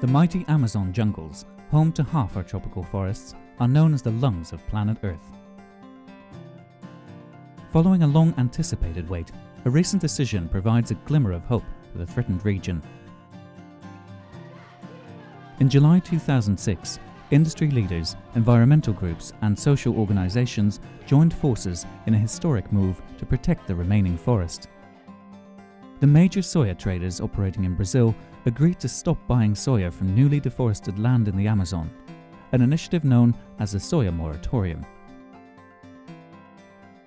The mighty Amazon jungles, home to half our tropical forests, are known as the lungs of planet Earth. Following a long-anticipated wait, a recent decision provides a glimmer of hope for the threatened region. In July 2006, industry leaders, environmental groups and social organizations joined forces in a historic move to protect the remaining forest. The major soya traders operating in Brazil agreed to stop buying soya from newly deforested land in the Amazon, an initiative known as the soya moratorium.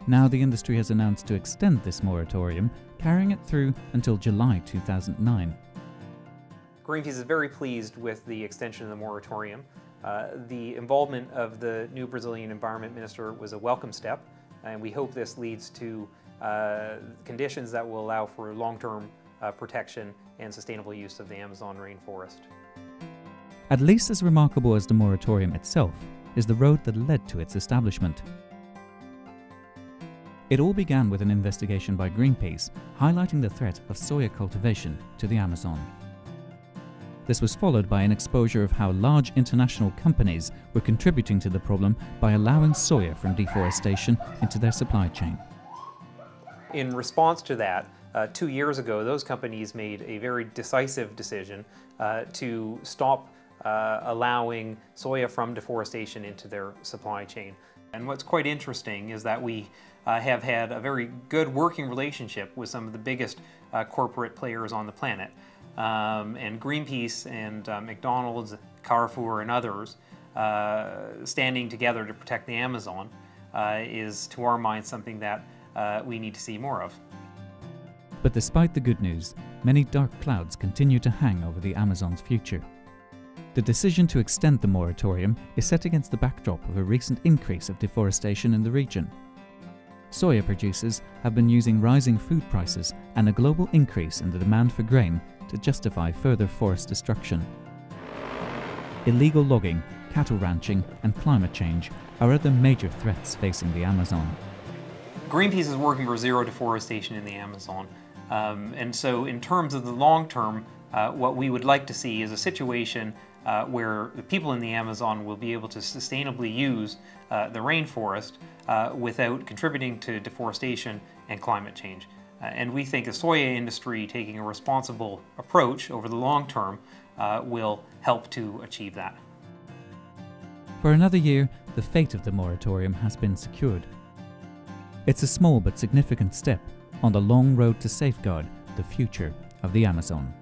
Now the industry has announced to extend this moratorium, carrying it through until July 2009. Greenpeace is very pleased with the extension of the moratorium. The involvement of the new Brazilian Environment Minister was a welcome step, and we hope this leads to conditions that will allow for long-term protection and sustainable use of the Amazon rainforest. At least as remarkable as the moratorium itself is the road that led to its establishment. It all began with an investigation by Greenpeace highlighting the threat of soya cultivation to the Amazon. This was followed by an exposure of how large international companies were contributing to the problem by allowing soya from deforestation into their supply chain. In response to that, 2 years ago, those companies made a very decisive decision to stop allowing soya from deforestation into their supply chain. And what's quite interesting is that we have had a very good working relationship with some of the biggest corporate players on the planet. And Greenpeace and McDonald's, Carrefour and others standing together to protect the Amazon is, to our mind, something that we need to see more of. But despite the good news, many dark clouds continue to hang over the Amazon's future. The decision to extend the moratorium is set against the backdrop of a recent increase of deforestation in the region. Soya producers have been using rising food prices and a global increase in the demand for grain to justify further forest destruction. Illegal logging, cattle ranching and climate change are other major threats facing the Amazon. Greenpeace is working for zero deforestation in the Amazon. And so in terms of the long term, what we would like to see is a situation where the people in the Amazon will be able to sustainably use the rainforest without contributing to deforestation and climate change. And we think the soya industry taking a responsible approach over the long term will help to achieve that. For another year, the fate of the moratorium has been secured. It's a small but significant step on the long road to safeguard the future of the Amazon.